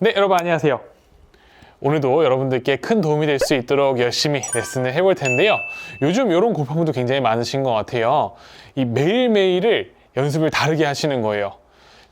네, 여러분 안녕하세요. 오늘도 여러분들께 큰 도움이 될 수 있도록 열심히 레슨을 해볼 텐데요. 요즘 이런 골퍼분도 굉장히 많으신 것 같아요. 이 매일매일을 연습을 다르게 하시는 거예요.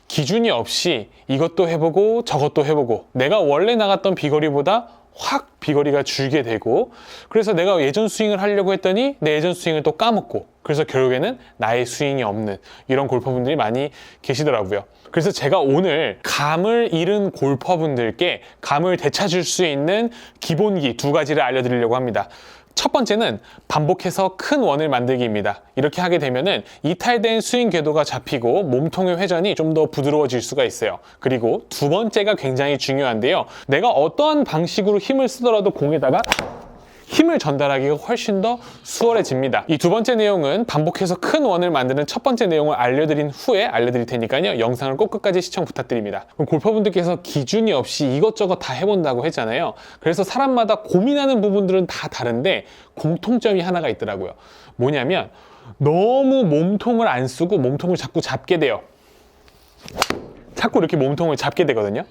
기준이 없이 이것도 해보고 저것도 해보고 내가 원래 나갔던 비거리보다 확 비거리가 줄게 되고, 그래서 내가 예전 스윙을 하려고 했더니 내 예전 스윙을 또 까먹고, 그래서 결국에는 나의 스윙이 없는 이런 골퍼분들이 많이 계시더라고요. 그래서 제가 오늘 감을 잃은 골퍼분들께 감을 되찾을 수 있는 기본기 두 가지를 알려드리려고 합니다. 첫 번째는 반복해서 큰 원을 만들기입니다. 이렇게 하게 되면은 이탈된 스윙 궤도가 잡히고 몸통의 회전이 좀 더 부드러워질 수가 있어요. 그리고 두 번째가 굉장히 중요한데요. 내가 어떠한 방식으로 힘을 쓰더라도 공에다가 힘을 전달하기가 훨씬 더 수월해집니다. 이 두 번째 내용은 반복해서 큰 원을 만드는 첫 번째 내용을 알려드린 후에 알려드릴 테니까요. 영상을 꼭 끝까지 시청 부탁드립니다. 그럼 골퍼분들께서 기준이 없이 이것저것 다 해본다고 했잖아요. 그래서 사람마다 고민하는 부분들은 다 다른데 공통점이 하나가 있더라고요. 뭐냐면 너무 몸통을 안 쓰고 몸통을 자꾸 잡게 돼요. 자꾸 이렇게 몸통을 잡게 되거든요.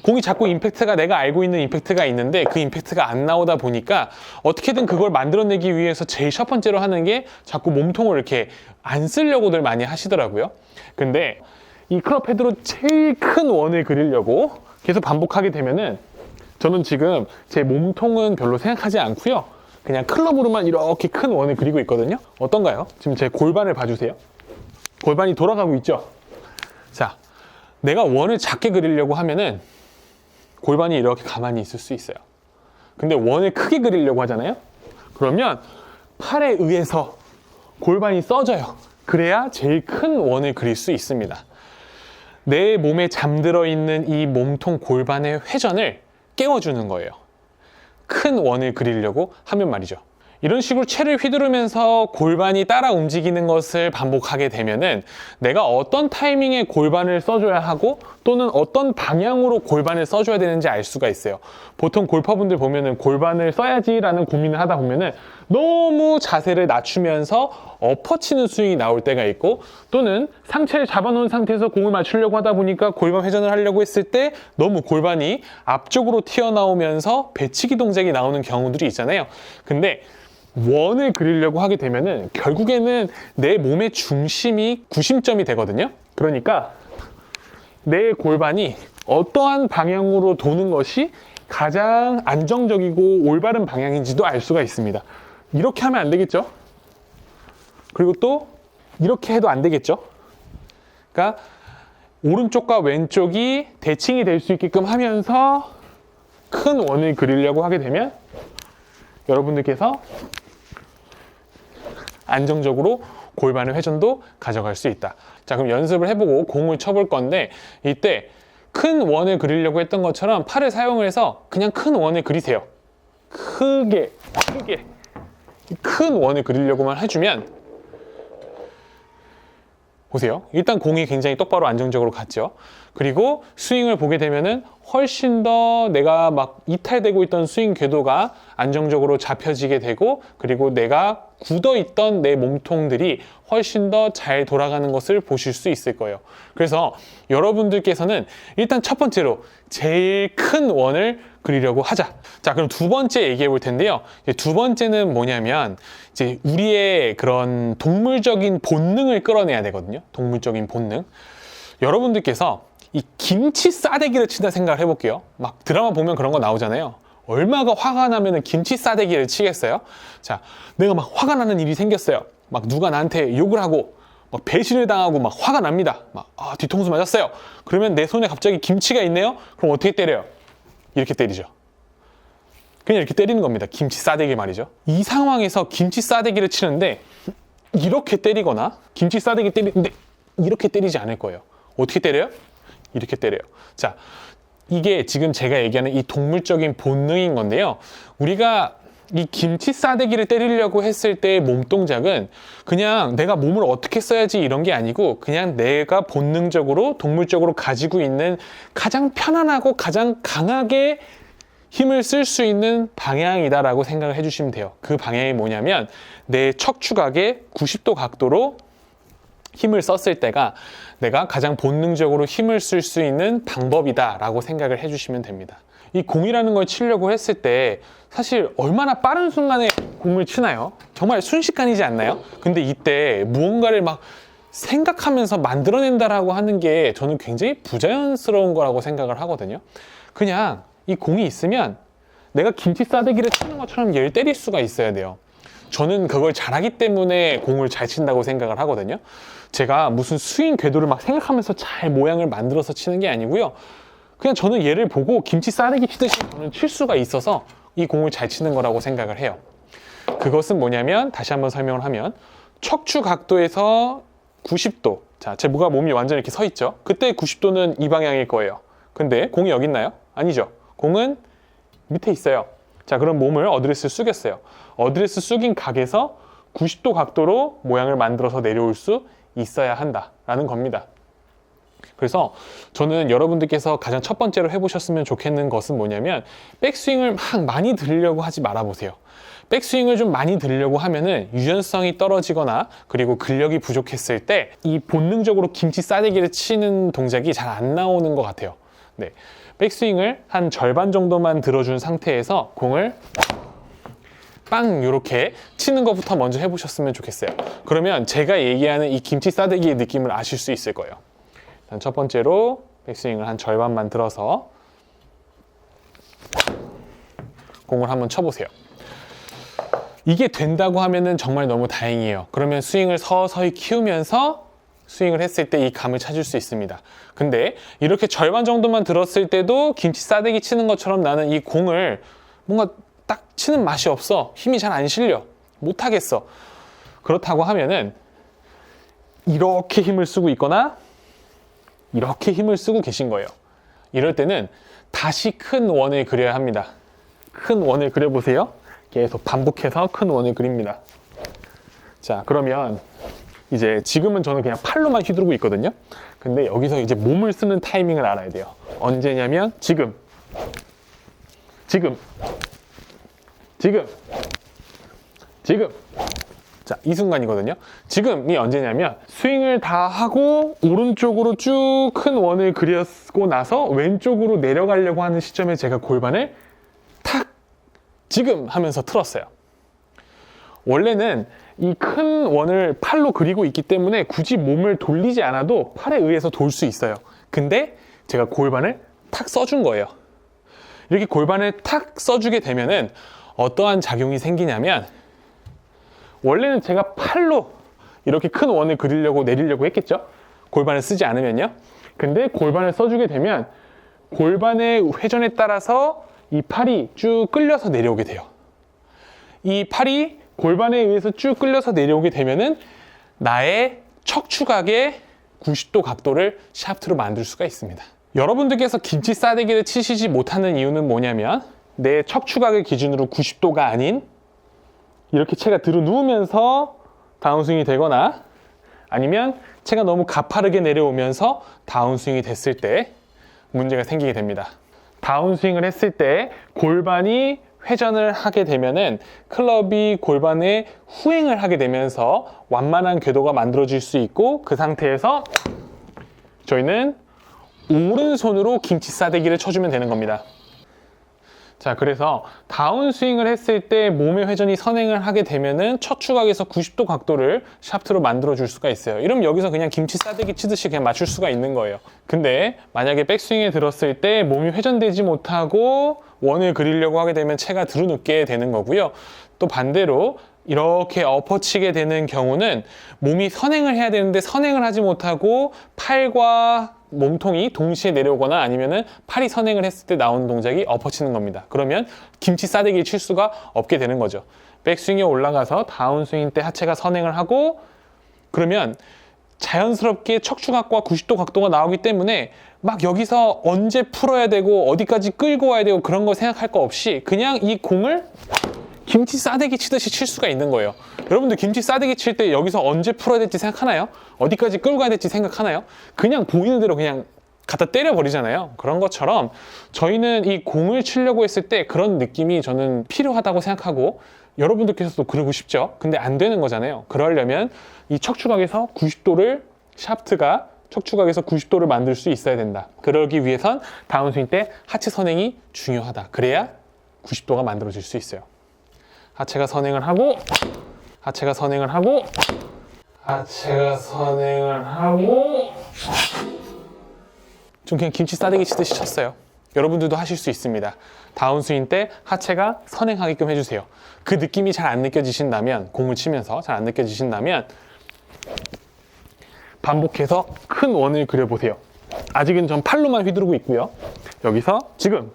공이 자꾸 임팩트가 내가 알고 있는 임팩트가 있는데 그 임팩트가 안 나오다 보니까 어떻게든 그걸 만들어내기 위해서 제일 첫 번째로 하는 게 자꾸 몸통을 이렇게 안 쓰려고들 많이 하시더라고요. 근데 이 클럽 헤드로 제일 큰 원을 그리려고 계속 반복하게 되면은 저는 지금 제 몸통은 별로 생각하지 않고요. 그냥 클럽으로만 이렇게 큰 원을 그리고 있거든요. 어떤가요? 지금 제 골반을 봐주세요. 골반이 돌아가고 있죠? 자, 내가 원을 작게 그리려고 하면은 골반이 이렇게 가만히 있을 수 있어요. 근데 원을 크게 그리려고 하잖아요. 그러면 팔에 의해서 골반이 써져요. 그래야 제일 큰 원을 그릴 수 있습니다. 내 몸에 잠들어 있는 이 몸통 골반의 회전을 깨워주는 거예요. 큰 원을 그리려고 하면 말이죠. 이런 식으로 채를 휘두르면서 골반이 따라 움직이는 것을 반복하게 되면은 내가 어떤 타이밍에 골반을 써줘야 하고 또는 어떤 방향으로 골반을 써줘야 되는지 알 수가 있어요. 보통 골퍼분들 보면은 골반을 써야지라는 고민을 하다 보면은 너무 자세를 낮추면서 엎어치는 스윙이 나올 때가 있고, 또는 상체를 잡아놓은 상태에서 공을 맞추려고 하다 보니까 골반 회전을 하려고 했을 때 너무 골반이 앞쪽으로 튀어나오면서 배치기 동작이 나오는 경우들이 있잖아요. 근데 원을 그리려고 하게 되면은 결국에는 내 몸의 중심이 구심점이 되거든요. 그러니까 내 골반이 어떠한 방향으로 도는 것이 가장 안정적이고 올바른 방향인지도 알 수가 있습니다. 이렇게 하면 안 되겠죠? 그리고 또 이렇게 해도 안 되겠죠? 그러니까 오른쪽과 왼쪽이 대칭이 될 수 있게끔 하면서 큰 원을 그리려고 하게 되면 여러분들께서 안정적으로 골반의 회전도 가져갈 수 있다. 자, 그럼 연습을 해보고 공을 쳐볼 건데, 이때 큰 원을 그리려고 했던 것처럼 팔을 사용을 해서 그냥 큰 원을 그리세요. 크게 큰 원을 그리려고만 해주면 보세요. 일단 공이 굉장히 똑바로 안정적으로 갔죠. 그리고 스윙을 보게 되면은 훨씬 더 내가 막 이탈되고 있던 스윙 궤도가 안정적으로 잡혀지게 되고, 그리고 내가 굳어있던 내 몸통들이 훨씬 더 잘 돌아가는 것을 보실 수 있을 거예요. 그래서 여러분들께서는 일단 첫 번째로 제일 큰 원을 그리려고 하자. 자, 그럼 두 번째 얘기해 볼 텐데요. 두 번째는 뭐냐면 이제 우리의 그런 동물적인 본능을 끌어내야 되거든요. 동물적인 본능. 여러분들께서 이 김치 싸대기를 친다 생각을 해볼게요. 막 드라마 보면 그런 거 나오잖아요. 얼마가 화가 나면은 김치 싸대기를 치겠어요? 자, 내가 막 화가 나는 일이 생겼어요. 막 누가 나한테 욕을 하고 막 배신을 당하고 막 화가 납니다. 막 뒤통수 맞았어요. 그러면 내 손에 갑자기 김치가 있네요. 그럼 어떻게 때려요? 이렇게 때리죠. 그냥 이렇게 때리는 겁니다. 김치 싸대기 말이죠. 이 상황에서 김치 싸대기를 치는데 이렇게 때리거나 김치 싸대기 때리는데 이렇게 때리지 않을 거예요. 어떻게 때려요? 이렇게 때려요. 자, 이게 지금 제가 얘기하는 이 동물적인 본능인 건데요. 우리가 이 김치 싸대기를 때리려고 했을 때의 몸 동작은 그냥 내가 몸을 어떻게 써야지 이런 게 아니고 그냥 내가 본능적으로 동물적으로 가지고 있는 가장 편안하고 가장 강하게 힘을 쓸 수 있는 방향이다라고 생각을 해주시면 돼요. 그 방향이 뭐냐면 내 척추각의 90도 각도로 힘을 썼을 때가 내가 가장 본능적으로 힘을 쓸 수 있는 방법이다 라고 생각을 해주시면 됩니다. 이 공이라는 걸 치려고 했을 때 사실 얼마나 빠른 순간에 공을 치나요? 정말 순식간이지 않나요? 근데 이때 무언가를 막 생각하면서 만들어낸다라고 하는 게 저는 굉장히 부자연스러운 거라고 생각을 하거든요. 그냥 이 공이 있으면 내가 김치 싸대기를 치는 것처럼 얘를 때릴 수가 있어야 돼요. 저는 그걸 잘하기 때문에 공을 잘 친다고 생각을 하거든요. 제가 무슨 스윙 궤도를 막 생각하면서 잘 모양을 만들어서 치는 게 아니고요. 그냥 저는 얘를 보고 김치 싸대기 치듯이 저는 칠 수가 있어서 이 공을 잘 치는 거라고 생각을 해요. 그것은 뭐냐면 다시 한번 설명을 하면 척추 각도에서 90도, 자, 제 몸이 완전히 이렇게 서 있죠. 그때 90도는 이 방향일 거예요. 근데 공이 여기 있나요? 아니죠. 공은 밑에 있어요. 자, 그럼 몸을 어드레스 숙였어요. 어드레스 숙인 각에서 90도 각도로 모양을 만들어서 내려올 수 있어야 한다라는 겁니다. 그래서 저는 여러분들께서 가장 첫 번째로 해보셨으면 좋겠는 것은 뭐냐면 백스윙을 막 많이 들으려고 하지 말아보세요. 백스윙을 좀 많이 들으려고 하면은 유연성이 떨어지거나 그리고 근력이 부족했을 때 이 본능적으로 김치 싸대기를 치는 동작이 잘 안 나오는 것 같아요. 네, 백스윙을 한 절반 정도만 들어준 상태에서 공을 빵 이렇게 치는 것부터 먼저 해보셨으면 좋겠어요. 그러면 제가 얘기하는 이 김치 싸대기의 느낌을 아실 수 있을 거예요. 일단 첫 번째로 백스윙을 한 절반만 들어서 공을 한번 쳐보세요. 이게 된다고 하면은 정말 너무 다행이에요. 그러면 스윙을 서서히 키우면서 스윙을 했을 때 이 감을 찾을 수 있습니다. 근데 이렇게 절반 정도만 들었을 때도 김치 싸대기 치는 것처럼 나는 이 공을 뭔가 딱 치는 맛이 없어. 힘이 잘 안 실려. 못하겠어. 그렇다고 하면은 이렇게 힘을 쓰고 있거나 이렇게 힘을 쓰고 계신 거예요. 이럴 때는 다시 큰 원을 그려야 합니다. 큰 원을 그려보세요. 계속 반복해서 큰 원을 그립니다. 자, 그러면 이제 지금은 저는 그냥 팔로만 휘두르고 있거든요. 근데 여기서 이제 몸을 쓰는 타이밍을 알아야 돼요. 언제냐면 지금. 자, 이 순간이거든요. 지금이 언제냐면 스윙을 다 하고 오른쪽으로 쭉 큰 원을 그렸고 나서 왼쪽으로 내려가려고 하는 시점에 제가 골반을 탁 지금 하면서 틀었어요. 원래는 이 큰 원을 팔로 그리고 있기 때문에 굳이 몸을 돌리지 않아도 팔에 의해서 돌 수 있어요. 근데 제가 골반을 탁 써준 거예요. 이렇게 골반을 탁 써주게 되면은 어떠한 작용이 생기냐면 원래는 제가 팔로 이렇게 큰 원을 그리려고 내리려고 했겠죠? 골반을 쓰지 않으면요. 근데 골반을 써주게 되면 골반의 회전에 따라서 이 팔이 쭉 끌려서 내려오게 돼요. 이 팔이 골반에 의해서 쭉 끌려서 내려오게 되면은 나의 척추각의 90도 각도를 샤프트로 만들 수가 있습니다. 여러분들께서 김치 싸대기를 치시지 못하는 이유는 뭐냐면 내 척추각을 기준으로 90도가 아닌 이렇게 채가 들어 누우면서 다운스윙이 되거나 아니면 채가 너무 가파르게 내려오면서 다운스윙이 됐을 때 문제가 생기게 됩니다. 다운스윙을 했을 때 골반이 회전을 하게 되면은 클럽이 골반에 후행을 하게 되면서 완만한 궤도가 만들어질 수 있고 그 상태에서 저희는 오른손으로 김치 싸대기를 쳐주면 되는 겁니다. 자, 그래서 다운스윙을 했을 때 몸의 회전이 선행을 하게 되면은 척추각에서 90도 각도를 샤프트로 만들어줄 수가 있어요. 이러면 여기서 그냥 김치 싸대기 치듯이 그냥 맞출 수가 있는 거예요. 근데 만약에 백스윙에 들었을 때 몸이 회전되지 못하고 원을 그리려고 하게 되면 채가 들어눕게 되는 거고요. 또 반대로 이렇게 엎어치게 되는 경우는 몸이 선행을 해야 되는데 선행을 하지 못하고 팔과 몸통이 동시에 내려오거나 아니면은 팔이 선행을 했을 때 나오는 동작이 엎어치는 겁니다. 그러면 김치 싸대기를 칠 수가 없게 되는 거죠. 백스윙에 올라가서 다운스윙 때 하체가 선행을 하고 그러면 자연스럽게 척추각과 90도 각도가 나오기 때문에 막 여기서 언제 풀어야 되고 어디까지 끌고 와야 되고 그런 거 생각할 거 없이 그냥 이 공을 김치 싸대기 치듯이 칠 수가 있는 거예요. 여러분들 김치 싸대기 칠 때 여기서 언제 풀어야 될지 생각하나요? 어디까지 끌고 가야 될지 생각하나요? 그냥 보이는 대로 그냥 갖다 때려버리잖아요. 그런 것처럼 저희는 이 공을 치려고 했을 때 그런 느낌이 저는 필요하다고 생각하고 여러분들께서도 그러고 싶죠? 근데 안 되는 거잖아요. 그러려면 이 척추각에서 90도를 샤프트가 척추각에서 90도를 만들 수 있어야 된다. 그러기 위해선 다운스윙 때 하체 선행이 중요하다. 그래야 90도가 만들어질 수 있어요. 하체가 선행을 하고, 하체가 선행을 하고, 하체가 선행을 하고, 좀 그냥 김치 싸대기 치듯이 쳤어요. 여러분들도 하실 수 있습니다. 다운스윙 때 하체가 선행하게끔 해주세요. 그 느낌이 잘 안 느껴지신다면, 공을 치면서 잘 안 느껴지신다면 반복해서 큰 원을 그려보세요. 아직은 전 팔로만 휘두르고 있고요. 여기서 지금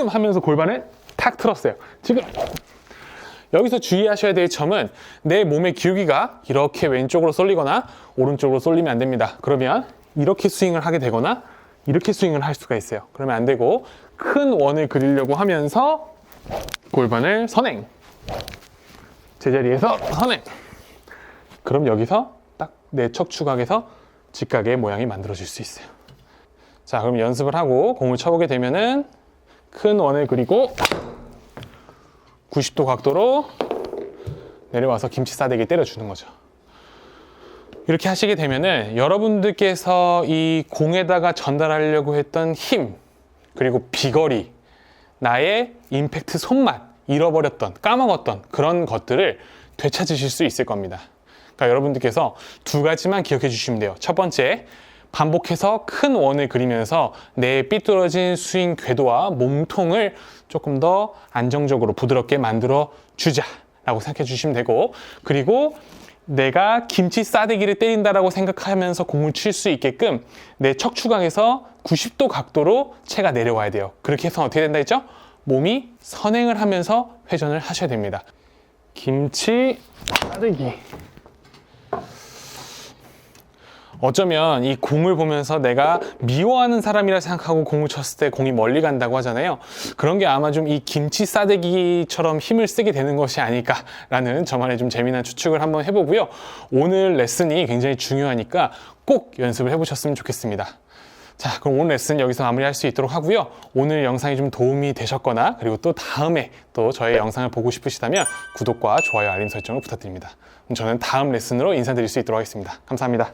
하면서 골반을 탁 틀었어요. 지금. 여기서 주의하셔야 될 점은 내 몸의 기울기가 이렇게 왼쪽으로 쏠리거나 오른쪽으로 쏠리면 안 됩니다. 그러면 이렇게 스윙을 하게 되거나 이렇게 스윙을 할 수가 있어요. 그러면 안 되고 큰 원을 그리려고 하면서 골반을 선행, 제자리에서 선행. 그럼 여기서 딱 내 척추각에서 직각의 모양이 만들어질 수 있어요. 자, 그럼 연습을 하고 공을 쳐보게 되면은 큰 원을 그리고 90도 각도로 내려와서 김치 싸대기 때려주는 거죠. 이렇게 하시게 되면은 여러분들께서 이 공에다가 전달하려고 했던 힘, 그리고 비거리, 나의 임팩트 손맛, 잃어버렸던, 까먹었던 그런 것들을 되찾으실 수 있을 겁니다. 그러니까 여러분들께서 두 가지만 기억해 주시면 돼요. 첫 번째, 반복해서 큰 원을 그리면서 내 삐뚤어진 스윙 궤도와 몸통을 조금 더 안정적으로 부드럽게 만들어 주자라고 생각해 주시면 되고, 그리고 내가 김치 싸대기를 때린다라고 생각하면서 공을 칠 수 있게끔 내 척추각에서 90도 각도로 채가 내려와야 돼요. 그렇게 해서 어떻게 된다 했죠? 몸이 선행을 하면서 회전을 하셔야 됩니다. 김치 싸대기. 어쩌면 이 공을 보면서 내가 미워하는 사람이라 생각하고 공을 쳤을 때 공이 멀리 간다고 하잖아요. 그런 게 아마 좀 이 김치 싸대기처럼 힘을 쓰게 되는 것이 아닐까라는 저만의 좀 재미난 추측을 한번 해보고요. 오늘 레슨이 굉장히 중요하니까 꼭 연습을 해보셨으면 좋겠습니다. 자, 그럼 오늘 레슨 여기서 마무리할 수 있도록 하고요. 오늘 영상이 좀 도움이 되셨거나 그리고 또 다음에 또 저의 영상을 보고 싶으시다면 구독과 좋아요, 알림 설정을 부탁드립니다. 그럼 저는 다음 레슨으로 인사드릴 수 있도록 하겠습니다. 감사합니다.